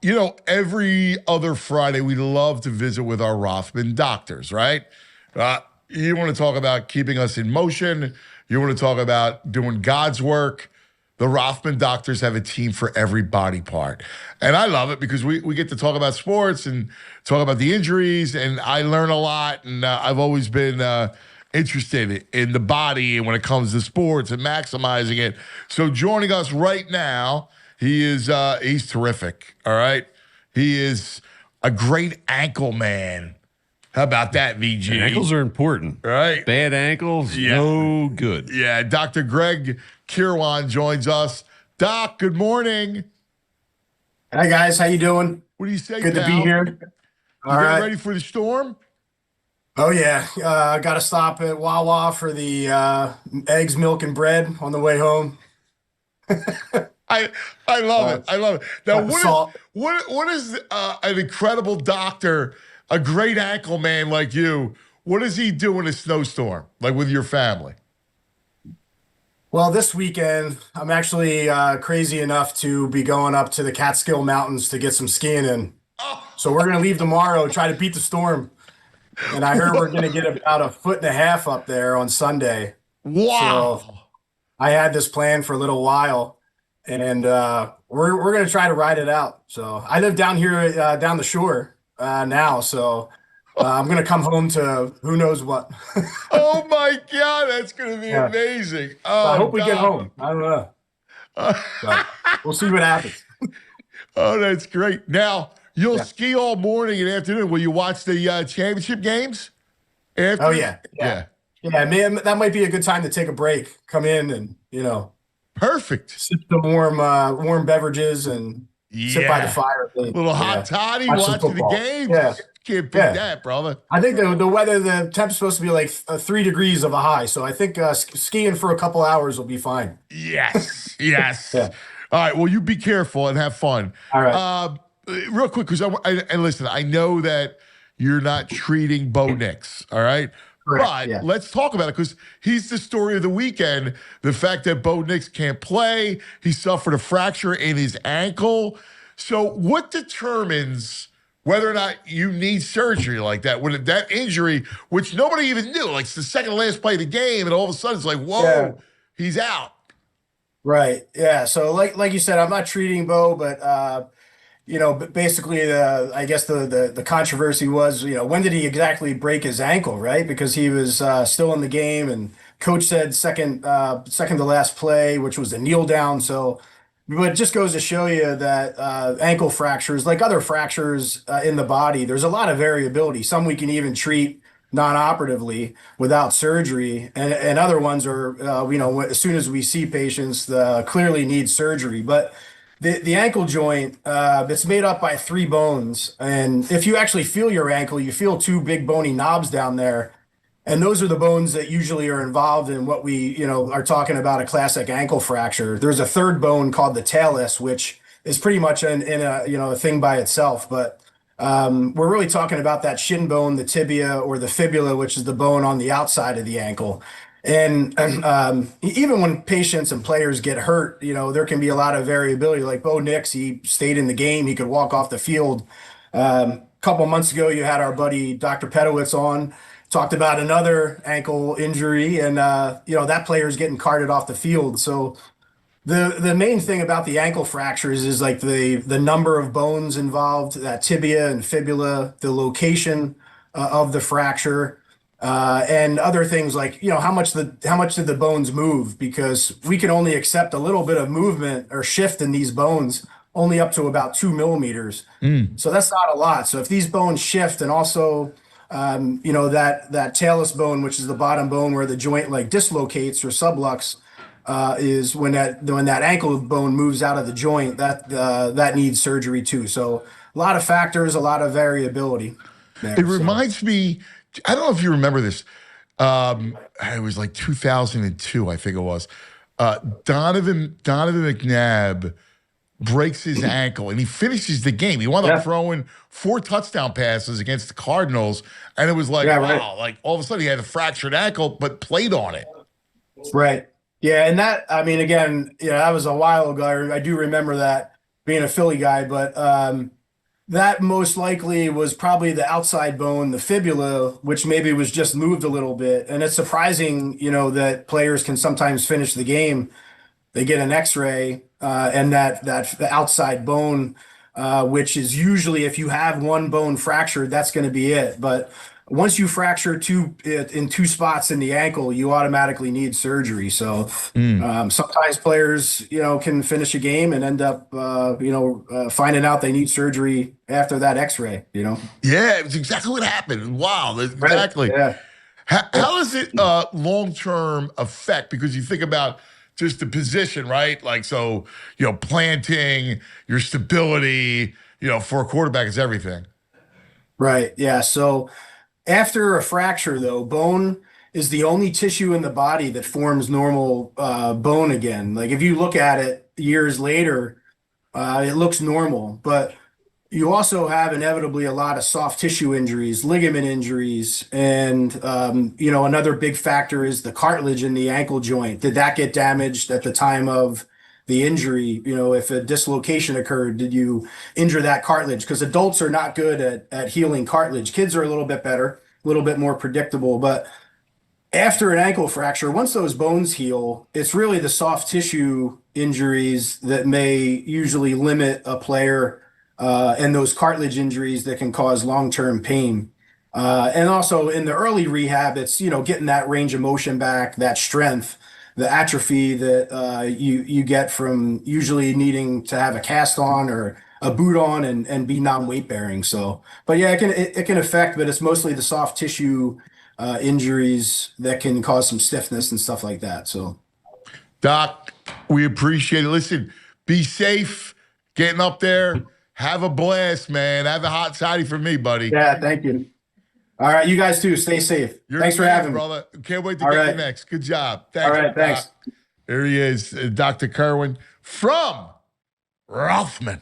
You know, every other Friday, we love to visit with our Rothman doctors, right? Uh, you want to talk about keeping us in motion. You want to talk about doing God's work. The Rothman doctors have a team for every body part. And I love it because we get to talk about sports and talk about the injuries, and I learn a lot. And I've always been interested in the body and when it comes to sports and maximizing it. So joining us right now, he's terrific. All right. He is a great ankle man. How about that, VG? Ankles are important. Right. Bad ankles, no good. Yeah. Dr. Greg Kirwan joins us. Doc, good morning. Hi guys, how you doing? What do you say, Good pal? to be here. You All getting right. ready for the storm? Oh yeah, I got to stop at Wawa for the eggs, milk, and bread on the way home. I love it. I love it. Now, Salt. what is an incredible doctor, a great ankle man like you? What does he do in a snowstorm, like with your family? Well, this weekend I'm actually crazy enough to be going up to the Catskill Mountains to get some skiing in. Oh, So we're gonna leave tomorrow, try to beat the storm. And I heard we're gonna get about 1.5 feet up there on Sunday. wow. So I had this plan for a little while, and we're gonna try to ride it out. So I live down here down the shore now, so I'm gonna come home to who knows what. Oh my God, that's going to be Yeah. amazing. So I Oh, hope we get Doc. home. I don't know, but we'll see what happens. Oh, that's great. Now, you'll Yeah. ski all morning and afternoon. Will you watch the championship games? After? Oh yeah. Man, that might be a good time to take a break, come in, and Perfect. sip some warm beverages and sit by the Yeah. fire. Little hot toddy Watch some watching the football. games. Yeah. Can't beat Yeah. that, brother. I think the weather, the temp's supposed to be like 3 degrees of a high, so I think skiing for a couple hours will be fine. Yes. Yes. Yeah. All right. Well, you be careful and have fun. All right. Real quick, because and listen, I know that you're not treating Bo Nix, all right? Correct, But yeah. let's talk about it because he's the story of the weekend. The fact that Bo Nix can't play, he suffered a fracture in his ankle. So, what determines whether or not you need surgery like that? When that injury, which nobody even knew, like it's the second to last play of the game, and all of a sudden it's like, whoa, Yeah. he's out. Right. Yeah. So like you said, I'm not treating Bo, but but basically, I guess the controversy was, when did he exactly break his ankle, right? Because he was still in the game, and coach said second to last play, which was a kneel down. So, but it just goes to show you that ankle fractures, like other fractures in the body, there's a lot of variability. Some we can even treat non-operatively without surgery, and other ones are, as soon as we see patients, clearly need surgery, but. The ankle joint, it's made up by 3 bones. And if you actually feel your ankle, you feel 2 big bony knobs down there. And those are the bones that usually are involved in what we, are talking about a classic ankle fracture. There's a third bone called the talus, which is pretty much in a thing by itself. But we're really talking about that shin bone, the tibia, or the fibula, which is the bone on the outside of the ankle. And even when patients and players get hurt, there can be a lot of variability. Like Bo Nix, he stayed in the game. He could walk off the field. A couple months ago, you had our buddy Dr. Pedowitz on, talked about another ankle injury, and that player is getting carted off the field. So the main thing about the ankle fractures is like the number of bones involved, that tibia and fibula, the location of the fracture. And other things like, how much did the bones move? Because we can only accept a little bit of movement or shift in these bones, only up to about 2 millimeters. So that's not a lot. So if these bones shift, and also, that talus bone, which is the bottom bone where the joint like dislocates or sublux, is when that ankle bone moves out of the joint, that needs surgery too. So a lot of factors, a lot of variability there. It reminds me, I don't know if you remember this. It was like 2002, I think it was. Donovan McNabb breaks his ankle and he finishes the game. He wound up throwing 4 touchdown passes against the Cardinals, and it was like, wow, like all of a sudden he had a fractured ankle, but played on it. Right. Yeah, and that, I mean, again, that was a while ago. I do remember that. being a Philly guy, but that most likely was probably the outside bone, the fibula, which maybe was just moved a little bit. And it's surprising, that players can sometimes finish the game. They get an X-ray, and the outside bone, which is usually if you have one bone fractured, that's going to be it. But once you fracture in two spots in the ankle, you automatically need surgery. So sometimes players, can finish a game and end up, finding out they need surgery after that X-ray. Yeah, it's exactly what happened. Wow, exactly. Right. Yeah. How does it long-term affect? Because you think about just the position, right? Like, so, planting, your stability, for a quarterback is everything. Right. Yeah. So after a fracture, though, bone is the only tissue in the body that forms normal bone again. Like if you look at it years later, it looks normal, but you also have inevitably a lot of soft tissue injuries, ligament injuries, and another big factor is the cartilage in the ankle joint. Did that get damaged at the time of the injury? If a dislocation occurred, did you injure that cartilage? Because adults are not good at healing cartilage. Kids are a little bit better, a little bit more predictable, but after an ankle fracture, once those bones heal, it's really the soft tissue injuries that may usually limit a player, and those cartilage injuries that can cause long-term pain. And also in the early rehab, it's, getting that range of motion back, that strength, the atrophy that you get from usually needing to have a cast on or a boot on and be non-weight bearing. So, but yeah, it can affect, but it's mostly the soft tissue injuries that can cause some stiffness and stuff like that. So, Doc, we appreciate it. Listen, be safe getting up there. Have a blast, man. Have a hot toddy for me, buddy. yeah, thank you. All right, you guys too. Stay safe. Thanks for having me, brother. Can't wait to get you next. Good job. Thanks. All right, thanks. There he is, Dr. Kirwan from Rothman.